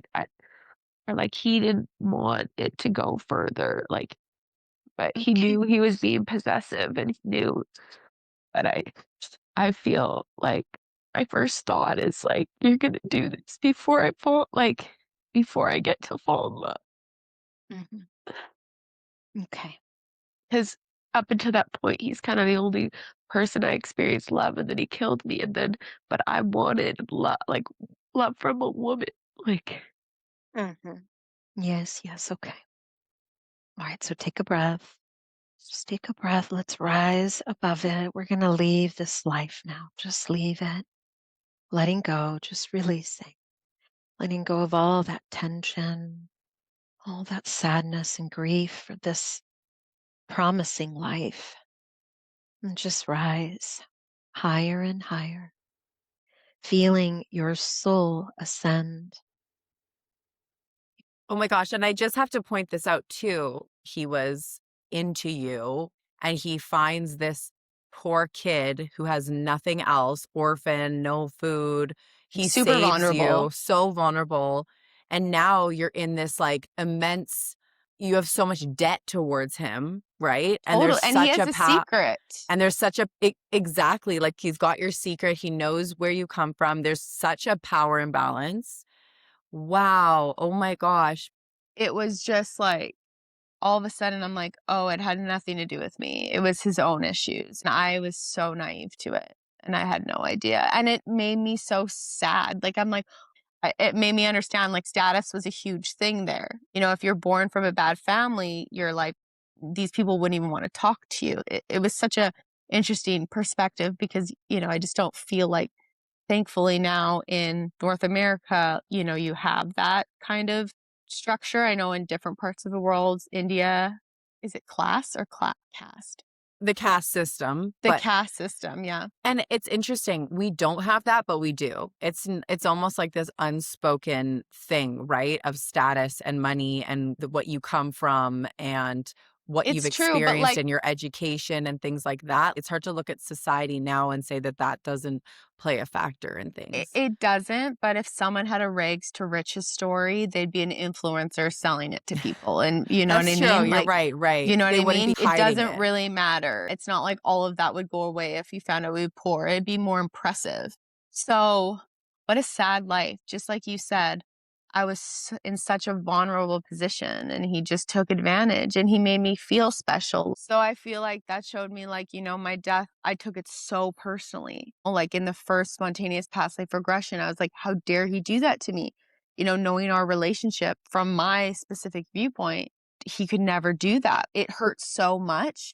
Speaker 4: or like he didn't want it to go further. Like, but he
Speaker 3: Okay.
Speaker 4: knew he was being possessive, and he knew. But I feel like my first thought is like, you're gonna do this before I get to fall in love.
Speaker 3: Mhm. Okay.
Speaker 4: Because up until that point, he's kind of the only person I experienced love, and then he killed me, but I wanted love from a woman. Like,
Speaker 3: Mhm. Yes, yes. Okay. All right. So take a breath. Just take a breath. Let's rise above it. We're going to leave this life now. Just leave it. Letting go, just releasing. Letting go of all that tension, all that sadness and grief for this promising life. And just rise higher and higher, feeling your soul ascend.
Speaker 1: Oh my gosh. And I just have to point this out too. He was into you and he finds this poor kid who has nothing else, orphan, no food. He
Speaker 2: Super
Speaker 1: saves you,
Speaker 2: vulnerable.
Speaker 1: so vulnerable. And now you're in this like immense, you have so much debt towards him, right? And
Speaker 2: Total.
Speaker 1: there's
Speaker 2: And he
Speaker 1: such
Speaker 2: has
Speaker 1: a
Speaker 2: a secret.
Speaker 1: and there's such a exactly like he's got your secret. He knows where you come from. There's such a power imbalance. Wow. Oh my gosh.
Speaker 2: It was just like, all of a sudden I'm like, oh, it had nothing to do with me. It was his own issues. And I was so naive to it. And I had no idea. And it made me so sad. Like, I'm like, it made me understand like status was a huge thing there. You know, if you're born from a bad family, you're like, these people wouldn't even want to talk to you. It was such a interesting perspective because, you know, I just don't feel like, thankfully now in North America, you know, you have that kind of structure. I know in different parts of the world, India, is it class or caste?
Speaker 1: The caste system,
Speaker 2: The caste system, yeah.
Speaker 1: and it's interesting. We don't have that, but we do. It's almost like this unspoken thing, right? Of status and money and what you come from and what you've
Speaker 2: It's true, but
Speaker 1: experienced
Speaker 2: like
Speaker 1: in your education and things like that. It's hard to look at society now and say that that doesn't play a factor in things.
Speaker 2: it doesn't, but if someone had a rags to riches story, they'd be an influencer selling it to people. And you know what
Speaker 1: That's
Speaker 2: I
Speaker 1: true.
Speaker 2: mean?
Speaker 1: You're
Speaker 2: Like,
Speaker 1: right, right.
Speaker 2: you know what
Speaker 1: They
Speaker 2: I
Speaker 1: wouldn't
Speaker 2: mean?
Speaker 1: be
Speaker 2: It
Speaker 1: hiding
Speaker 2: doesn't
Speaker 1: it.
Speaker 2: really matter. It's not like all of that would go away if you found out we were poor. It'd be more impressive. So, what a sad life. Just like you said, I was in such a vulnerable position and he just took advantage and he made me feel special. So I feel like that showed me like, you know, my death, I took it so personally. Like in the first spontaneous past life regression, I was like, how dare he do that to me? You know, knowing our relationship from my specific viewpoint, he could never do that. It hurt so much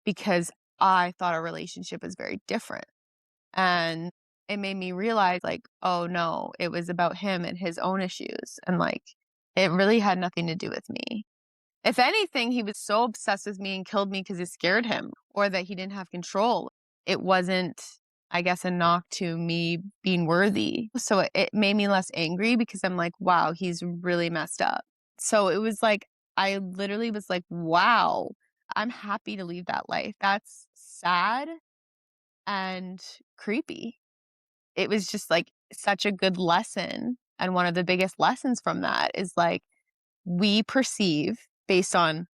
Speaker 2: because I thought our relationship was very different. And it made me realize, like, oh no, it was about him and his own issues. And like, it really had nothing to do with me. If anything, he was so obsessed with me and killed me because it scared him or that he didn't have control. It wasn't, I guess, a knock to me being worthy. So it made me less angry because I'm like, wow, he's really messed up. So it was like, I literally was like, wow, I'm happy to leave that life. That's sad and creepy. It was just like such a good lesson. And one of the biggest lessons from that is like we perceive based on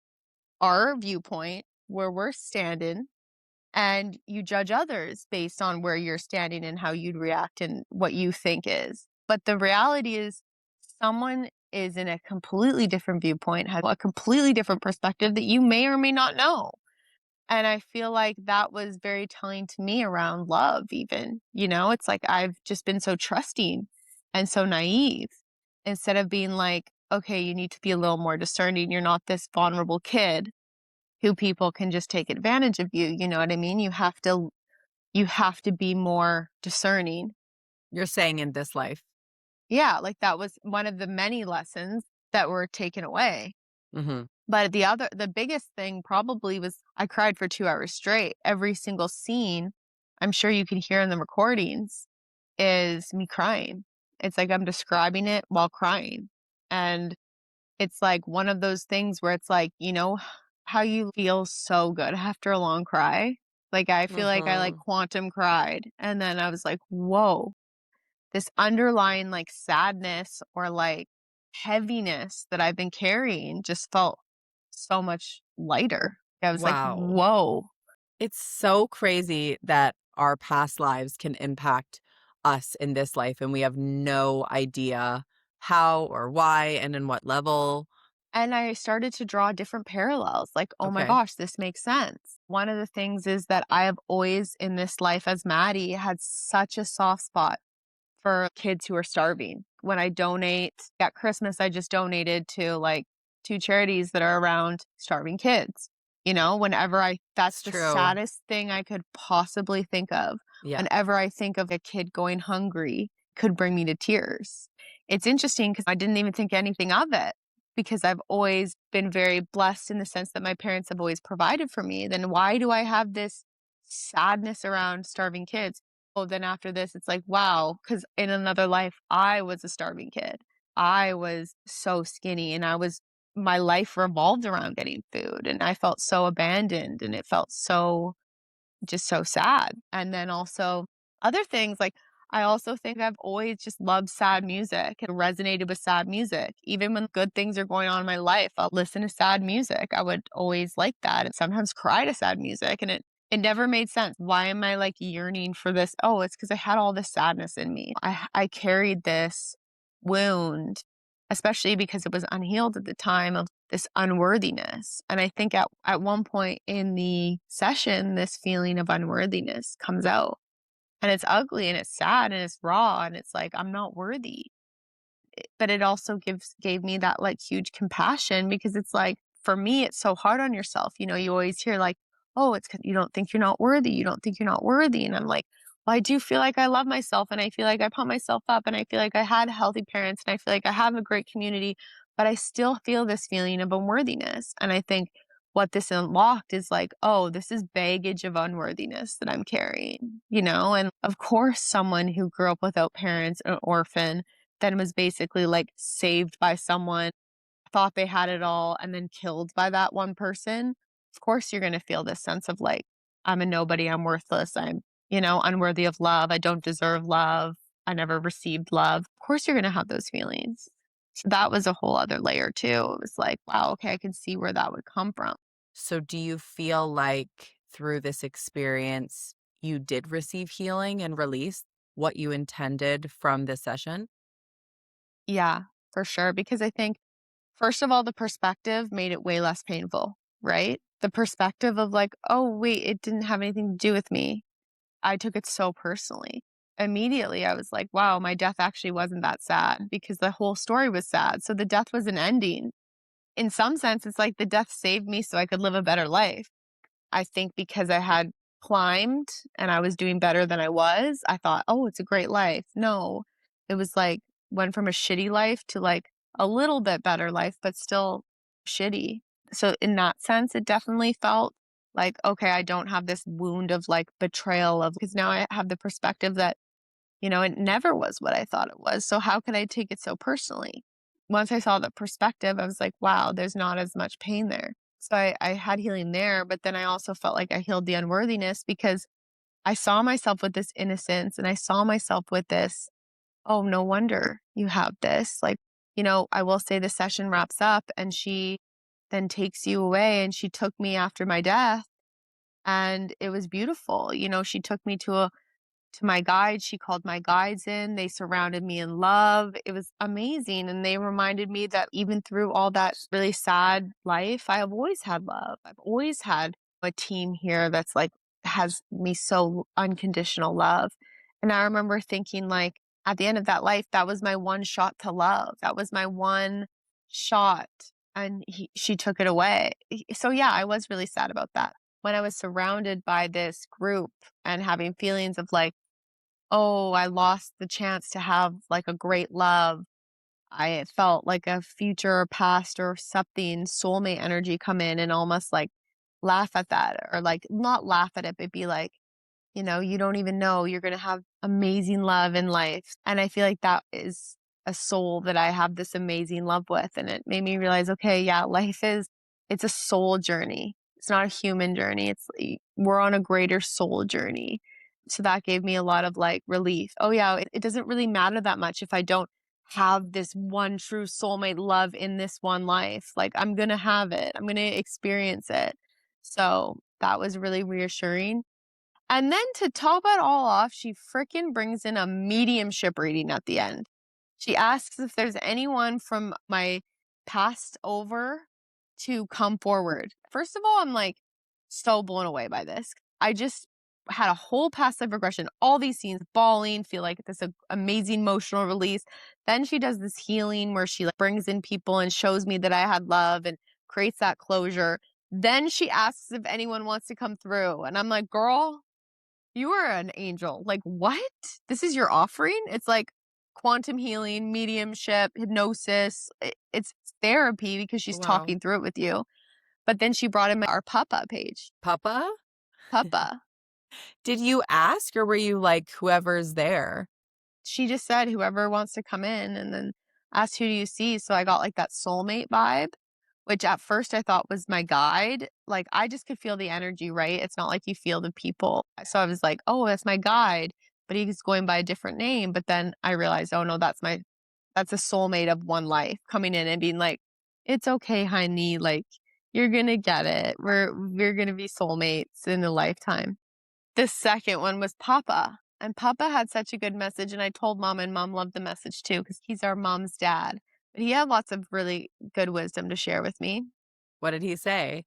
Speaker 2: our viewpoint where we're standing, and you judge others based on where you're standing and how you'd react and what you think is. But the reality is, someone is in a completely different viewpoint, has a completely different perspective that you may or may not know. And I feel like that was very telling to me around love, even. You know, it's like I've just been so trusting and so naive instead of being like, okay, you need to be a little more discerning. You're not this vulnerable kid who people can just take advantage of you. You know what I mean? You have to be more discerning.
Speaker 1: You're saying in this life.
Speaker 2: Yeah, like that was one of the many lessons that were taken away.
Speaker 1: Mm-hmm.
Speaker 2: But the biggest thing probably was I cried for 2 hours straight. Every single scene, I'm sure you can hear in the recordings, is me crying. It's like I'm describing it while crying. And it's like one of those things where it's like, how you feel so good after a long cry? Like, I feel like I like
Speaker 1: Mhm.
Speaker 2: quantum cried. And then I was like, whoa, this underlying like sadness or like heaviness that I've been carrying just felt so much lighter. I was like,
Speaker 1: Wow.
Speaker 2: whoa.
Speaker 1: It's so crazy that our past lives can impact us in this life, and we have no idea how or why and in what level.
Speaker 2: And I started to draw different parallels like, oh my
Speaker 1: Okay.
Speaker 2: gosh, this makes sense. One of the things is that I have always in this life as Maddie had such a soft spot for kids who are starving. When I donate at Christmas, I just donated to like 2 charities that are around starving kids. That's
Speaker 1: It's
Speaker 2: the
Speaker 1: true.
Speaker 2: saddest thing I could possibly think of.
Speaker 1: Yeah.
Speaker 2: Whenever I think of a kid going hungry, could bring me to tears. It's interesting because I didn't even think anything of it because I've always been very blessed in the sense that my parents have always provided for me. Then why do I have this sadness around starving kids? Oh, then after this, it's like, wow, because in another life, I was a starving kid. I was so skinny and my life revolved around getting food and I felt so abandoned and it felt so just so sad. And then also other things like I also think I've always just loved sad music and resonated with sad music. Even when good things are going on in my life, I'll listen to sad music. I would always like that and sometimes cry to sad music. And it never made sense. Why am I like yearning for this? Oh, it's because I had all this sadness in me. I carried this wound, especially because it was unhealed at the time of this unworthiness. And I think at one point in the session, this feeling of unworthiness comes out. And it's ugly and it's sad and it's raw and it's like, I'm not worthy. But it also gave me that like huge compassion because it's like, for me, it's so hard on yourself. You always hear like, oh, it's 'cause you don't think you're not worthy. You don't think you're not worthy. And I'm like, well, I do feel like I love myself and I feel like I pump myself up and I feel like I had healthy parents and I feel like I have a great community, but I still feel this feeling of unworthiness. And I think what this unlocked is like, oh, this is baggage of unworthiness that I'm carrying. And of course, someone who grew up without parents, an orphan, then was basically like saved by someone, thought they had it all, and then killed by that one person. Of course, you're going to feel this sense of like, I'm a nobody, I'm worthless, I'm unworthy of love, I don't deserve love, I never received love. Of course, you're going to have those feelings. So that was a whole other layer too. It was like, wow, okay, I can see where that would come from.
Speaker 1: So do you feel like through this experience, you did receive healing and release what you intended from this session?
Speaker 2: Yeah, for sure. Because I think, first of all, the perspective made it way less painful, right? The perspective of like, oh, wait, it didn't have anything to do with me. I took it so personally. Immediately, I was like, wow, my death actually wasn't that sad because the whole story was sad. So the death was an ending. In some sense, it's like the death saved me so I could live a better life. I think because I had climbed and I was doing better than I was, I thought, oh, it's a great life. No, it was like went from a shitty life to like a little bit better life, but still shitty. So, in that sense, it definitely felt like, okay, I don't have this wound of like betrayal of because now I have the perspective that, it never was what I thought it was. So, how could I take it so personally? Once I saw the perspective, I was like, wow, there's not as much pain there. So I had healing there, but then I also felt like I healed the unworthiness because I saw myself with this innocence and I saw myself with this, oh, no wonder you have this. Like, I will say the session wraps up and she then takes you away and she took me after my death and it was beautiful. She took me to my guide. She called my guides in. They surrounded me in love. It was amazing. And they reminded me that even through all that really sad life, I have always had love. I've always had a team here that's like, has me so unconditional love. And I remember thinking, like, at the end of that life, that was my one shot to love. That was my one shot. And she took it away. So, yeah, I was really sad about that. When I was surrounded by this group and having feelings of like, oh, I lost the chance to have like a great love. I felt like a future or past or something soulmate energy come in and almost like laugh at that, or like not laugh at it, but be like, you don't even know you're going to have amazing love in life. And I feel like that is a soul that I have this amazing love with. And it made me realize, okay, yeah, it's a soul journey. It's not a human journey. We're on a greater soul journey. So that gave me a lot of like relief. Oh yeah, it doesn't really matter that much if I don't have this one true soulmate love in this one life. Like I'm going to have it. I'm going to experience it. So that was really reassuring. And then to top it all off, she fricking brings in a mediumship reading at the end. She asks if there's anyone from my past over to come forward. First of all, I'm like so blown away by this. I just had a whole past life regression, all these scenes, bawling, feel like this amazing emotional release. Then she does this healing where she like brings in people and shows me that I had love and creates that closure. Then she asks if anyone wants to come through. And I'm like, girl, you are an angel. Like, what? This is your offering? It's like quantum healing, mediumship, hypnosis. It's therapy because she's
Speaker 1: Wow.
Speaker 2: talking through it with you. But then she brought in our Papa page.
Speaker 1: Papa?
Speaker 2: Papa.
Speaker 1: Did you ask, or were you like, whoever's there?
Speaker 2: She just said, whoever wants to come in, and then asked, who do you see? So I got like that soulmate vibe, which at first I thought was my guide. Like I just could feel the energy, right? It's not like you feel the people. So I was like, oh, that's my guide, but he's going by a different name. But then I realized, oh no, that's a soulmate of one life coming in and being like, it's okay, honey. Like you're going to get it. We're going to be soulmates in a lifetime. The second one was Papa. And Papa had such a good message. And I told Mom, and Mom loved the message too, because he's our mom's dad. But he had lots of really good wisdom to share with me.
Speaker 1: What did he say?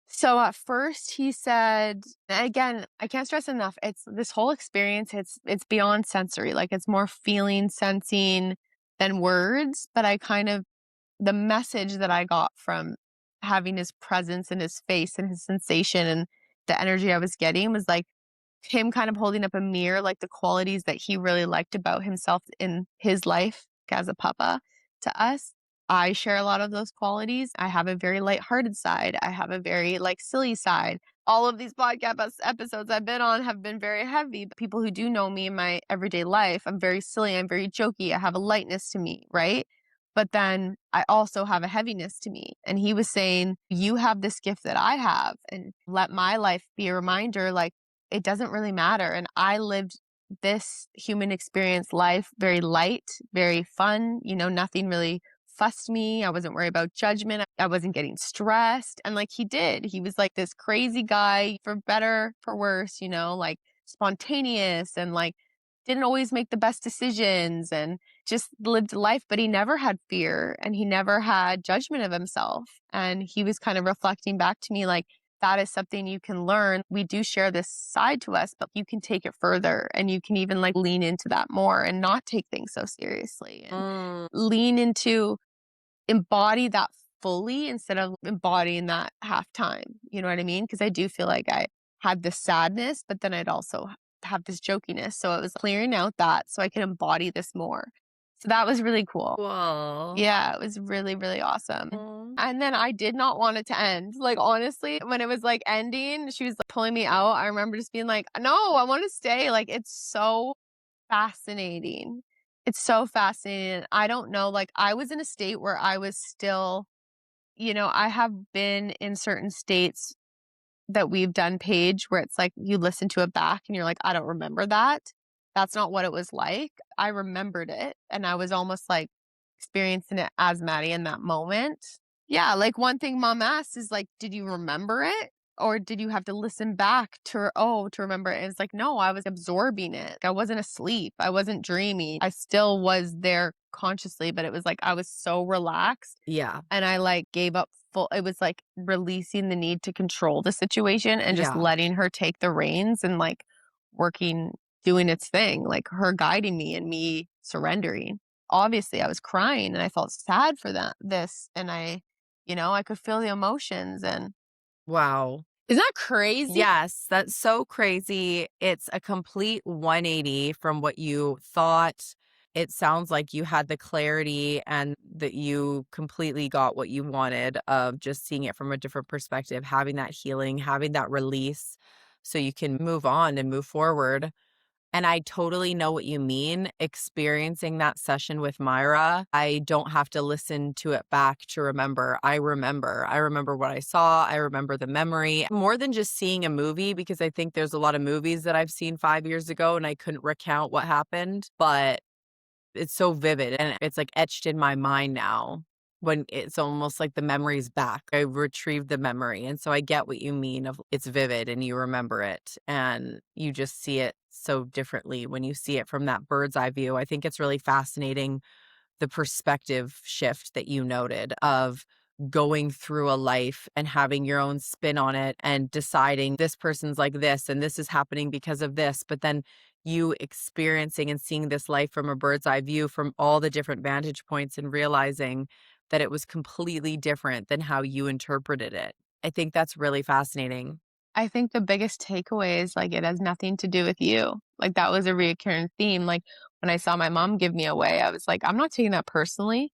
Speaker 2: So at first he said, again, I can't stress enough, it's this whole experience, it's beyond sensory. Like it's more feeling, sensing than words. But the message that I got from having his presence and his face and his sensation and the energy I was getting was like him kind of holding up a mirror, like the qualities that he really liked about himself in his life as a papa to us. I share a lot of those qualities. I have a very lighthearted side. I have a very like silly side. All of these podcast episodes I've been on have been very heavy. But people who do know me in my everyday life, I'm very silly. I'm very jokey. I have a lightness to me, right? But then I also have a heaviness to me. And he was saying, you have this gift that I have, and let my life be a reminder, like, it doesn't really matter. And I lived this human experience life very light, very fun. Nothing really fussed me. I wasn't worried about judgment. I wasn't getting stressed. And like he was like this crazy guy, for better, for worse, like spontaneous and like didn't always make the best decisions and just lived life, but he never had fear and he never had judgment of himself. And he was kind of reflecting back to me like, that is something you can learn. We do share this side to us, but you can take it further and you can even like lean into that more and not take things so seriously and lean into embody that fully instead of embodying that half time. You know what I mean? Because I do feel like I had this sadness, but then I'd also have this jokiness. So it was clearing out that so I could embody this more. So that was really cool.
Speaker 1: Wow.
Speaker 2: Yeah, it was really, really awesome.
Speaker 1: Aw.
Speaker 2: And then I did not want it to end. Like, honestly, when it was like ending, she was like, pulling me out. I remember just being like, no, I want to stay. Like, it's so fascinating. It's so fascinating. I don't know. Like, I was in a state where I was still, I have been in certain states that we've done, Paige, where it's like you listen to it back and you're like, I don't remember that. That's not what it was like. I remembered it. And I was almost like experiencing it as Maddie in that moment. Yeah. Like one thing Mom asked is like, did you remember it? Or did you have to listen back to remember it? And it's like, no, I was absorbing it. I wasn't asleep. I wasn't dreaming. I still was there consciously, but it was like I was so relaxed.
Speaker 1: Yeah.
Speaker 2: And I like gave up it was like releasing the need to control the situation and just
Speaker 1: Yeah.
Speaker 2: letting her take the reins and like doing its thing, like her guiding me and me surrendering. Obviously I was crying and I felt sad for this. And I could feel the emotions and
Speaker 1: Wow.
Speaker 2: isn't that crazy?
Speaker 1: Yes, that's so crazy. It's a complete 180 from what you thought It sounds like you had the clarity and that you completely got what you wanted of just seeing it from a different perspective, having that healing, having that release so you can move on and move forward. And I totally know what you mean. Experiencing that session with Mayra, I don't have to listen to it back to remember. I remember. I remember what I saw. I remember the memory more than just seeing a movie, because I think there's a lot of movies that I've seen 5 years ago and I couldn't recount what happened. But it's so vivid and it's like etched in my mind now when it's almost like the memory's back. I retrieved the memory. And so I get what you mean of it's vivid and you remember it and you just see it so differently when you see it from that bird's eye view. I think it's really fascinating the perspective shift that you noted of going through a life and having your own spin on it and deciding this person's like this and this is happening because of this, but then you experiencing and seeing this life from a bird's eye view from all the different vantage points and realizing that it was completely different than how you interpreted it. I think that's really fascinating.
Speaker 2: I think the biggest takeaway is like it has nothing to do with you. Like that was a recurring theme. Like when I saw my mom give me away, I was like, I'm not taking that personally.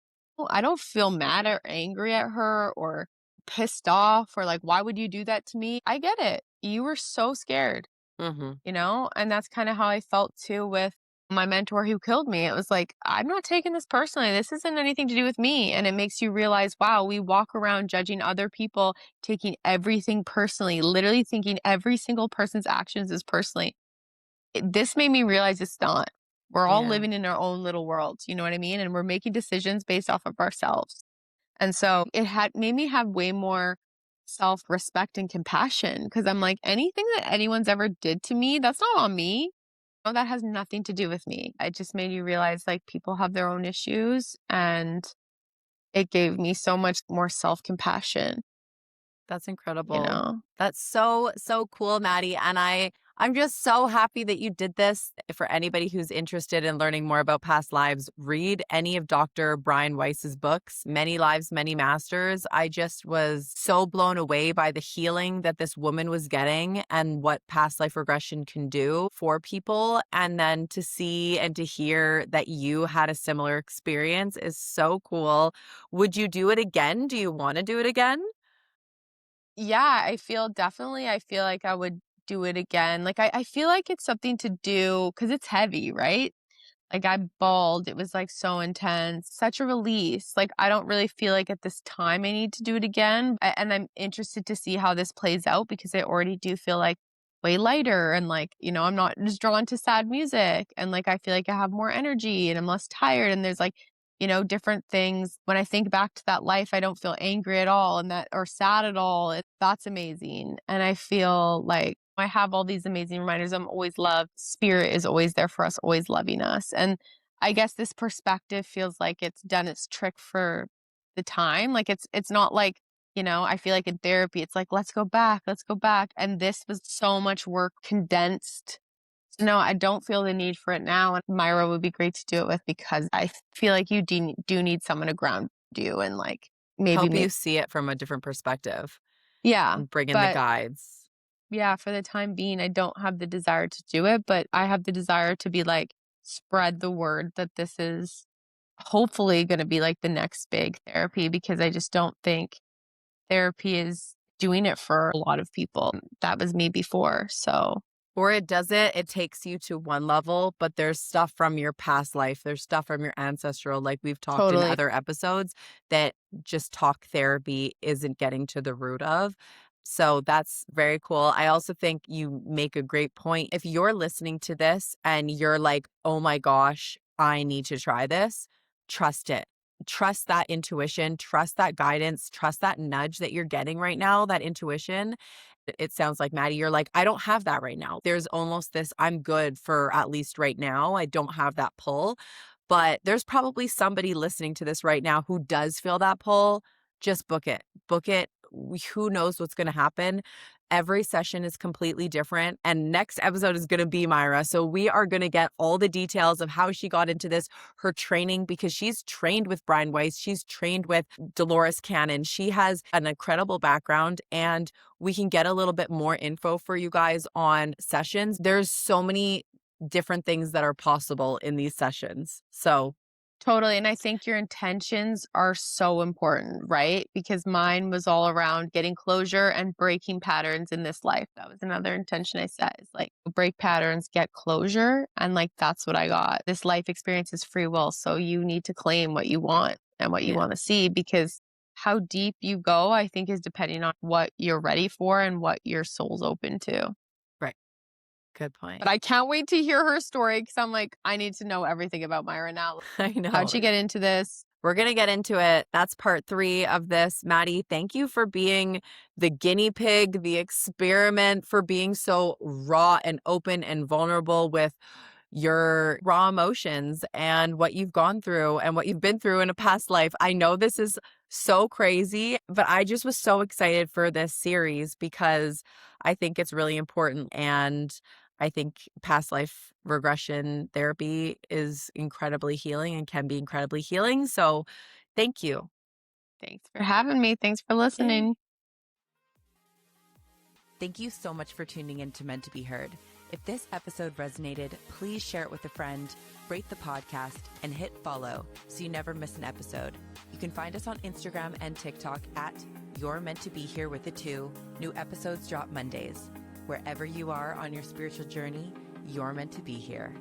Speaker 2: I don't feel mad or angry at her or pissed off or like, why would you do that to me? I get it. You were so scared,
Speaker 1: Hmm.
Speaker 2: And that's kind of how I felt too with my mentor who killed me. It was like, I'm not taking this personally. This isn't anything to do with me. And it makes you realize, wow, we walk around judging other people, taking everything personally, literally thinking every single person's actions is personally. This made me realize it's not. We're all
Speaker 1: Yeah,
Speaker 2: living in our own little worlds, you know what I mean? And we're making decisions based off of ourselves. And so it had made me have way more self-respect and compassion because I'm like, anything that anyone's ever did to me, that's not on me. No, that has nothing to do with me. It just made you realize like people have their own issues and it gave me so much more self-compassion,
Speaker 1: that's
Speaker 2: you
Speaker 1: incredible.
Speaker 2: know?
Speaker 1: That's so, so cool, Maddie. And I'm just so happy that you did this. For anybody who's interested in learning more about past lives, read any of Dr. Brian Weiss's books, Many Lives, Many Masters. I just was so blown away by the healing that this woman was getting and what past life regression can do for people. And then to see and to hear that you had a similar experience is so cool. Would you do it again? Do you want to do it again?
Speaker 2: Yeah, I feel like I would do it again. Like I feel like it's something to do because it's heavy, right? Like I bawled. It was like so intense, such a release. Like I don't really feel like at this time I need to do it again. And I'm interested to see how this plays out because I already do feel like way lighter and like, I'm not just drawn to sad music and like I feel like I have more energy and I'm less tired and there's like, different things. When I think back to that life, I don't feel angry at all and that or sad at all. That's amazing. And I feel like I have all these amazing reminders. I'm always loved. Spirit is always there for us, always loving us. And I guess this perspective feels like it's done its trick for the time. Like it's not like, I feel like in therapy, it's like, let's go back, let's go back. And this was so much work condensed. So no, I don't feel the need for it now. And Myra would be great to do it with because I feel like you do need someone to ground you and like maybe
Speaker 1: Help you
Speaker 2: make,
Speaker 1: see it from a different perspective
Speaker 2: yeah.
Speaker 1: and bring in the
Speaker 2: But
Speaker 1: guides.
Speaker 2: yeah, for the time being, I don't have the desire to do it, but I have the desire to be like, spread the word that this is hopefully going to be like the next big therapy because I just don't think therapy is doing it for a lot of people. That was me before. So
Speaker 1: Or it does it, it takes you to one level, but there's stuff from your past life, there's stuff from your ancestral, like we've talked in
Speaker 2: totally.
Speaker 1: other episodes, that just talk therapy isn't getting to the root of. So that's very cool. I also think you make a great point. If you're listening to this and you're like, oh my gosh, I need to try this, trust it. Trust that intuition, trust that guidance, trust that nudge that you're getting right now, that intuition. It sounds like, Maddie, you're like, I don't have that right now. There's almost this, I'm good for at least right now. I don't have that pull. But there's probably somebody listening to this right now who does feel that pull. Just book it. Book it. Who knows what's going to happen? Every session is completely different. And next episode is going to be Mayra. So we are going to get all the details of how she got into this, her training, because she's trained with Brian Weiss. She's trained with Dolores Cannon. She has an incredible background, and we can get a little bit more info for you guys on sessions. There's so many different things that are possible in these sessions. So
Speaker 2: Totally. And I think your intentions are so important, right? Because mine was all around getting closure and breaking patterns in this life. That was another intention I set, is like break patterns, get closure. And like that's what I got. This life experience is free will. So you need to claim what you want and what you
Speaker 1: Yeah.
Speaker 2: want to see, because how deep you go, I think, is depending on what you're ready for and what your soul's open to.
Speaker 1: right. Good point.
Speaker 2: But I can't wait to hear her story, because I'm like, I need to know everything about Mayra now.
Speaker 1: I know.
Speaker 2: How'd she get into this?
Speaker 1: We're going to get into it. That's part 3 of this. Madi, thank you for being the guinea pig, the experiment, for being so raw and open and vulnerable with your raw emotions and what you've gone through and what you've been through in a past life. I know this is so crazy, but I just was so excited for this series because I think it's really important. And I think past life regression therapy is incredibly healing and can be incredibly healing. So thank you.
Speaker 2: Thanks for having me. Thanks for listening.
Speaker 1: Thank you so much for tuning in to Meant to Be Heard. If this episode resonated, please share it with a friend, rate the podcast, and hit follow so you never miss an episode. You can find us on Instagram and TikTok at You're Meant to Be Here with a 2. New episodes drop Mondays. Wherever you are on your spiritual journey, you're meant to be here.